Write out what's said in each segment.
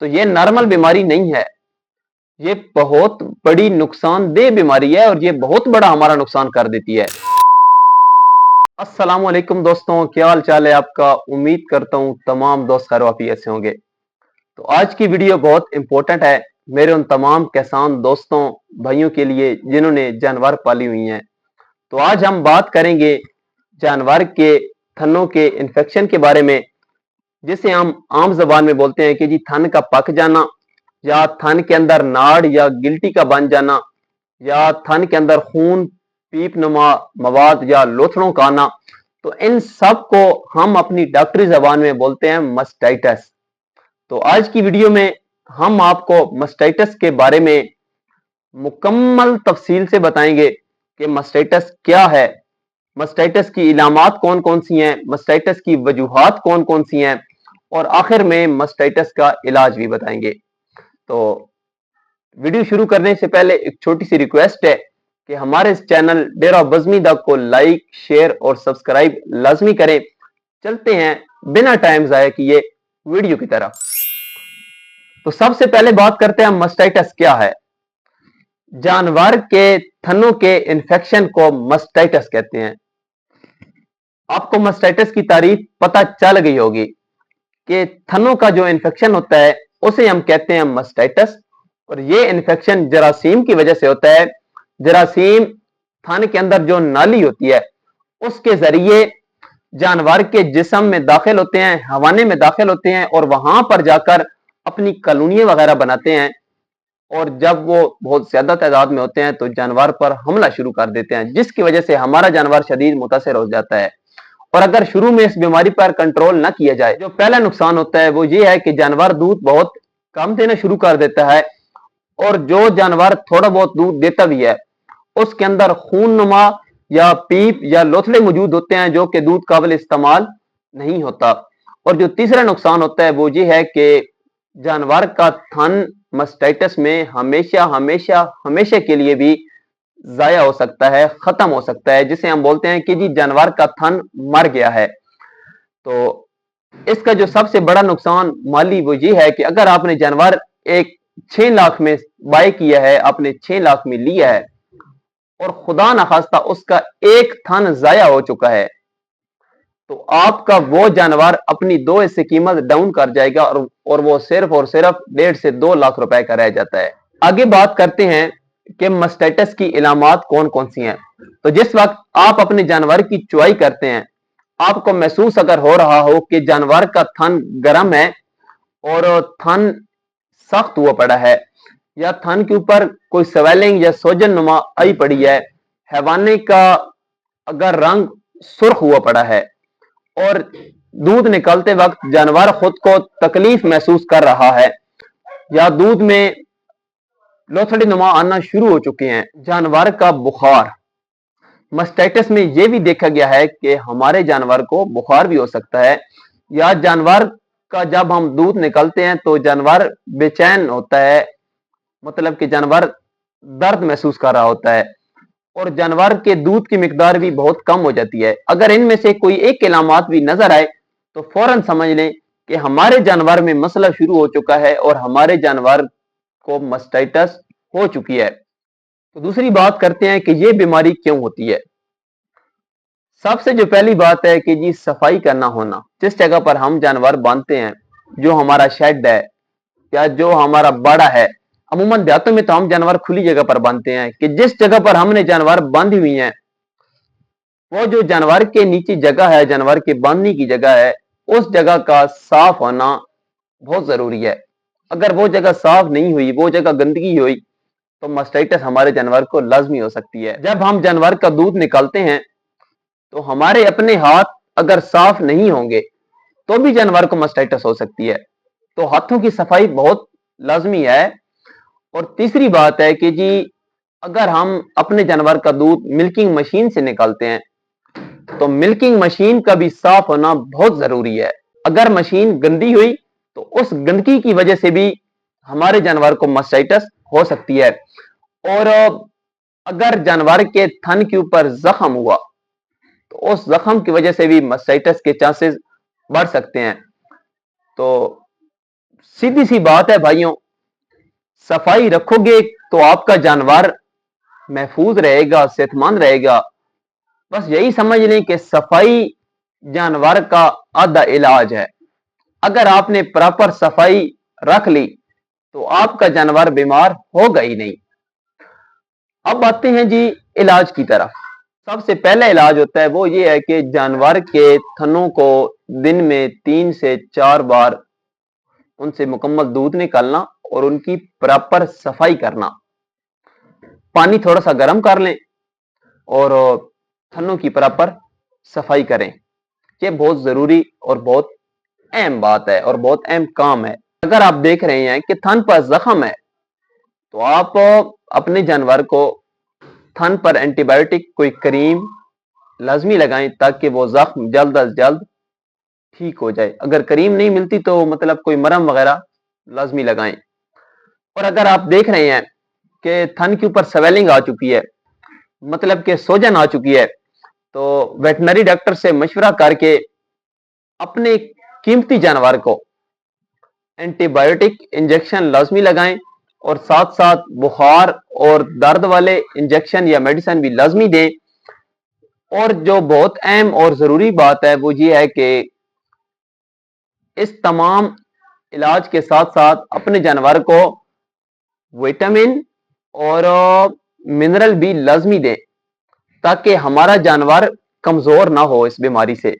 तो ये नॉर्मल बीमारी नहीं है, ये बहुत बड़ी नुकसानदेह बीमारी है और ये बहुत बड़ा हमारा नुकसान कर देती है। अस्सलाम वालेकुम दोस्तों, क्या हाल चाल है आपका। उम्मीद करता हूँ तमाम दोस्त खैर वाफियत से होंगे। तो आज की वीडियो बहुत इंपॉर्टेंट है मेरे उन तमाम किसान दोस्तों भाइयों के लिए जिन्होंने जानवर पाली हुई हैं। तो आज हम बात करेंगे जानवर के थनों के इन्फेक्शन के बारे में, जिसे हम आम जबान में बोलते हैं कि जी थन का पक जाना, या थन के अंदर नाड़ या गिल्टी का बन जाना, या थन के अंदर खून पीप नुमा मवाद या लोथड़ों का आना। तो इन सब को हम अपनी डॉक्टरी जबान में बोलते हैं मस्टाइटिस। तो आज की वीडियो में हम आपको मस्टाइटिस के बारे में मुकम्मल तफसील से बताएंगे कि मस्टाइटिस क्या है, मस्टाइटिस की इलामात कौन कौन सी हैं, मस्टाइटिस की वजूहात कौन कौन सी हैं, और आखिर में मस्टाइटिस का इलाज भी बताएंगे। तो वीडियो शुरू करने से पहले एक छोटी सी रिक्वेस्ट है कि हमारे इस चैनल डेरा बज़मी दा को लाइक शेयर और सब्सक्राइब लाजमी करें। चलते हैं बिना टाइम जाया किए वीडियो की तरफ। तो सबसे पहले बात करते हैं मस्टाइटिस क्या है। जानवर के थनों के इन्फेक्शन को मस्टाइटिस कहते हैं। आपको मस्टाइटिस की तारीफ पता चल गई होगी कि थनों का जो इन्फेक्शन होता है उसे हम कहते हैं मस्टाइटिस, और ये इन्फेक्शन जरासीम की वजह से होता है। जरासीम थन के अंदर जो नाली होती है उसके जरिए जानवर के जिस्म में दाखिल होते हैं, हवाने में दाखिल होते हैं और वहां पर जाकर अपनी कॉलोनियां वगैरह बनाते हैं। और जब वो बहुत ज्यादा तादाद में होते हैं तो जानवर पर हमला शुरू कर देते हैं, जिसकी वजह से हमारा जानवर शदीद मुतासिर हो जाता है। और अगर शुरू में इस बीमारी पर कंट्रोल न किया जाए, जो पहला नुकसान होता है वो ये है कि जानवर दूध बहुत कम देना शुरू कर देता है, और जो जानवर थोड़ा बहुत दूध देता भी है उसके अंदर खून नुमा या पीप या लोथड़े मौजूद होते हैं जो कि दूध काबिल इस्तेमाल नहीं होता। और जो तीसरा नुकसान होता है वो ये है कि जानवर का थन मस्टाइटिस में हमेशा हमेशा हमेशा के लिए भी जाया हो सकता है, खत्म हो सकता है, जिसे हम बोलते हैं कि जी जानवर का थन मर गया है। तो इसका जो सबसे बड़ा नुकसान माली वो ये है कि अगर आपने जानवर एक 6 लाख में बाय किया है, आपने 6 लाख में लिया है और खुदा न खास्ता उसका एक थन जाया हो चुका है, तो आपका वो जानवर अपनी 2 हिस्से कीमत डाउन कर जाएगा और वो सिर्फ और सिर्फ 1.5 से 2 लाख रुपए का रह जाता है। आगे बात करते हैं कि मस्टाइटिस की इलामात कौन कौन सी हैं। तो जिस वक्त आप अपने जानवर की चुवाई करते हैं, आपको महसूस अगर हो रहा हो कि जानवर का थन गर्म है और थन सख्त हुआ पड़ा है, या थन के ऊपर कोई स्वेलिंग या सोजन नुमा आई पड़ी है, हैवाने का अगर रंग सुर्ख हुआ पड़ा है और दूध निकलते वक्त जानवर खुद को तकलीफ महसूस कर रहा है, या दूध में लोथड़ी नुमा आना शुरू हो चुके हैं, जानवर का बुखार। मस्टाइटिस में यह भी देखा गया है कि हमारे जानवर को बुखार भी हो सकता है, या जानवर का जब हम दूध निकलते हैं तो जानवर बेचैन होता है, मतलब कि जानवर दर्द महसूस कर रहा होता है, और जानवर के दूध की मिकदार भी बहुत कम हो जाती है। अगर इनमें से कोई एक इलामात भी नजर आए तो फौरन समझ लें कि हमारे जानवर में मसला शुरू हो चुका है और हमारे जानवर को मस्टाइटिस हो चुकी है। तो दूसरी बात करते हैं कि यह बीमारी क्यों होती है। सबसे जो पहली बात है कि जी सफाई का ना होना। जिस जगह पर हम जानवर बांधते हैं, जो हमारा शेड है या जो हमारा बाड़ा है, अमूमन देहातों में तो हम जानवर खुली जगह पर बांधते हैं, कि जिस जगह पर हमने जानवर बांधी हुई हैं वो जो जानवर के नीचे जगह है, जानवर के बांधने की जगह है, उस जगह का साफ होना बहुत जरूरी है। अगर वो जगह साफ नहीं हुई, वो जगह गंदगी हुई, तो मस्टाइटिस हमारे जानवर को लाजमी हो सकती है। जब हम जानवर का दूध निकालते हैं तो हमारे अपने हाथ अगर साफ नहीं होंगे तो भी जानवर को मस्टाइटिस हो सकती है। तो हाथों की सफाई बहुत लाजमी है। और तीसरी बात है कि जी अगर हम अपने जानवर का दूध मिल्किंग मशीन से निकालते हैं तो मिल्किंग मशीन का भी साफ होना बहुत जरूरी है। अगर मशीन गंदी हुई तो उस गंदगी की वजह से भी हमारे जानवर को मस्टाइटिस हो सकती है। और अगर जानवर के थन के ऊपर जख्म हुआ तो उस जख्म की वजह से भी मस्टाइटिस के चांसेस बढ़ सकते हैं। तो सीधी सी बात है भाइयों, सफाई रखोगे तो आपका जानवर महफूज रहेगा, सेहतमंद रहेगा। बस यही समझ लें कि सफाई जानवर का आधा इलाज है। अगर आपने प्रॉपर सफाई रख ली तो आपका जानवर बीमार होगा ही नहीं। अब आते हैं जी इलाज की तरफ। सबसे पहला इलाज होता है वो ये है कि जानवर के थनों को दिन में 3 से 4 बार उनसे मुकम्मल दूध निकालना और उनकी प्रॉपर सफाई करना। पानी थोड़ा सा गर्म कर लें और थनों की प्रॉपर सफाई करें। ये बहुत जरूरी और बहुत अहम बात है और बहुत अहम काम है। अगर आप देख रहे हैं कि थन पर जख्म है तो आप अपने जानवर को थन पर एंटीबायोटिक कोई क्रीम लाजमी लगाएं ताकि वो जख्म जल्द अज जल्द ठीक हो जाए। अगर क्रीम नहीं मिलती तो मतलब कोई मरहम वगैरह लाजमी लगाएं। और अगर आप देख रहे हैं कि थन के ऊपर स्वेलिंग आ चुकी है, मतलब कि सोजन आ चुकी है, तो वेटनरी डॉक्टर से मशवरा करके अपने कीमती जानवर को एंटीबायोटिक इंजेक्शन लाजमी लगाएं और साथ साथ बुखार और दर्द वाले इंजेक्शन या मेडिसिन भी लाजमी दें। और जो बहुत अहम और जरूरी बात है वो ये है कि इस तमाम इलाज के साथ साथ अपने जानवर को विटामिन और मिनरल भी लाजमी दें ताकि हमारा जानवर कमजोर ना हो इस बीमारी से।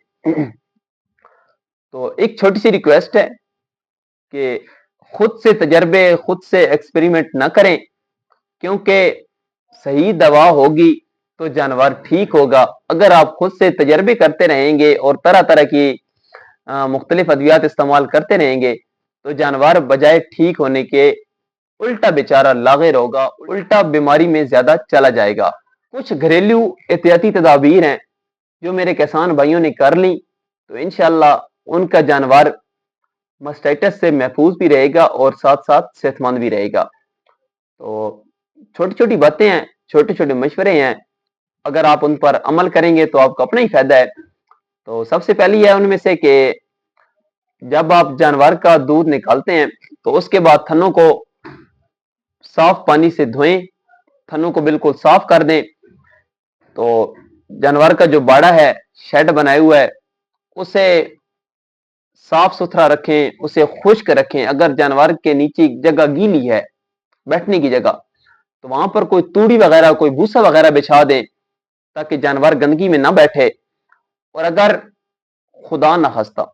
तो एक छोटी सी रिक्वेस्ट है कि खुद से तजर्बे, खुद से एक्सपेरिमेंट ना करें, क्योंकि सही दवा होगी तो जानवर ठीक होगा। अगर आप खुद से तजर्बे करते रहेंगे और तरह तरह की मुख्तलिफ अद्वियात इस्तेमाल करते रहेंगे तो जानवर बजाय ठीक होने के उल्टा बेचारा लागिर होगा, उल्टा बीमारी में ज्यादा चला जाएगा। कुछ घरेलू एहतियाती तदाबीर हैं जो मेरे किसान भाइयों ने कर ली तो इंशाल्लाह उनका जानवर मास्टाइटिस से महफूज भी रहेगा और साथ साथ सेहतमंद भी रहेगा। तो छोटी छोटी बातें हैं, छोटे छोटे मशवरे हैं, अगर आप उन पर अमल करेंगे तो आपका अपना ही फायदा है। तो सबसे पहली है उनमें से कि जब आप जानवर का दूध निकालते हैं तो उसके बाद थनों को साफ पानी से धोएं, थनों को बिल्कुल साफ कर दें। तो जानवर का जो बाड़ा है, शेड बनाया हुआ है, उसे साफ सुथरा रखें, उसे खुश्क रखें। अगर जानवर के नीचे जगह गीली है बैठने की जगह तो वहां पर कोई तूड़ी वगैरह, कोई भूसा वगैरह बिछा दें ताकि जानवर गंदगी में ना बैठे। और अगर खुदा न खास्ता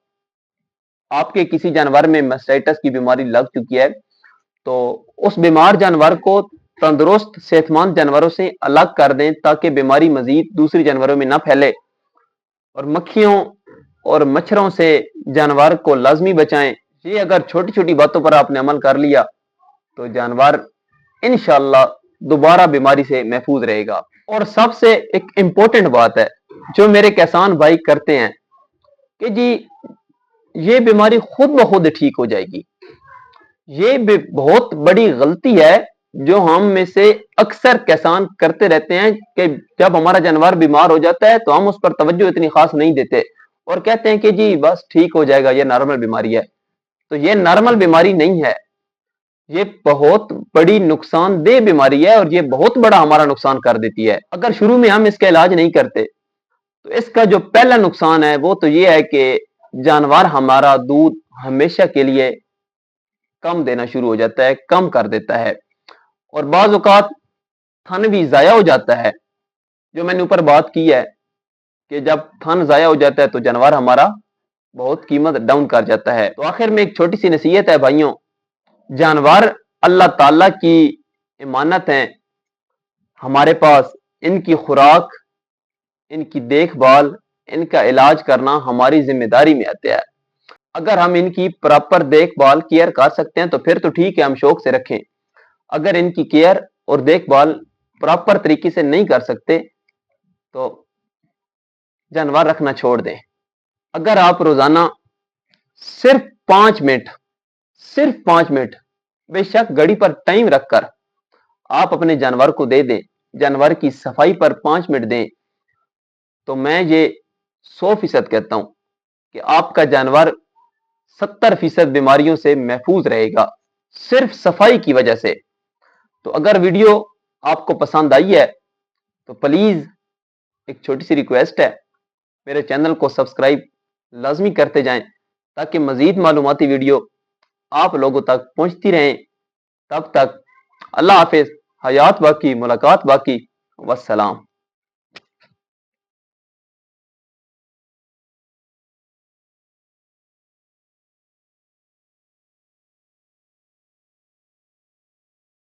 आपके किसी जानवर में मास्टाइटिस की बीमारी लग चुकी है तो उस बीमार जानवर को तंदुरुस्त सेहतमंद जानवरों से अलग कर दें ताकि बीमारी मजीद दूसरे जानवरों में ना फैले। और मक्खियों और मच्छरों से जानवर को लाजमी बचाएं। ये अगर छोटी छोटी बातों पर आपने अमल कर लिया तो जानवर इंशाल्लाह दोबारा बीमारी से महफूज रहेगा। और सबसे एक इंपॉर्टेंट बात है जो मेरे किसान भाई करते हैं कि जी ये बीमारी खुद ब खुद ठीक हो जाएगी। ये बहुत बड़ी गलती है जो हम में से अक्सर किसान करते रहते हैं कि जब हमारा जानवर बीमार हो जाता है तो हम उस पर तवज्जो इतनी खास नहीं देते और कहते हैं कि जी बस ठीक हो जाएगा, ये नॉर्मल बीमारी है। तो ये नॉर्मल बीमारी नहीं है, ये बहुत बड़ी नुकसानदेह बीमारी है और ये बहुत बड़ा हमारा नुकसान कर देती है। अगर शुरू में हम इसका इलाज नहीं करते तो इसका जो पहला नुकसान है वो तो ये है कि जानवर हमारा दूध हमेशा के लिए कम देना शुरू हो जाता है, कम कर देता है और बाज औकात थन भी जाया हो जाता है। जो मैंने ऊपर बात की है कि जब थन जाया हो जाता है तो जानवर हमारा बहुत कीमत डाउन कर जाता है। तो आखिर में एक छोटी सी नसीहत है भाइयों, जानवर अल्लाह ताला की इमानत है। हमारे पास इनकी खुराक, इनकी देखभाल, इनका इलाज करना हमारी जिम्मेदारी में आता है। अगर हम इनकी प्रॉपर देखभाल केयर कर सकते हैं तो फिर तो ठीक है, हम शौक से रखें। अगर इनकी केयर और देखभाल प्रॉपर तरीके से नहीं कर सकते तो जानवर रखना छोड़ दें। अगर आप रोजाना सिर्फ 5 मिनट, सिर्फ 5 मिनट, बेशक घड़ी पर टाइम रखकर आप अपने जानवर को दे दें, जानवर की सफाई पर 5 मिनट दें, तो मैं ये 100% कहता हूं कि आपका जानवर 70% बीमारियों से महफूज रहेगा, सिर्फ सफाई की वजह से। तो अगर वीडियो आपको पसंद आई है तो प्लीज एक छोटी सी रिक्वेस्ट है, मेरे चैनल को सब्सक्राइब लाजमी करते जाएं ताकि मजीद मालूमाती वीडियो आप लोगों तक पहुंचती रहें। तब तक अल्लाह हाफिज, हयात बाकी, मुलाकात बाकी, वस्सलाम।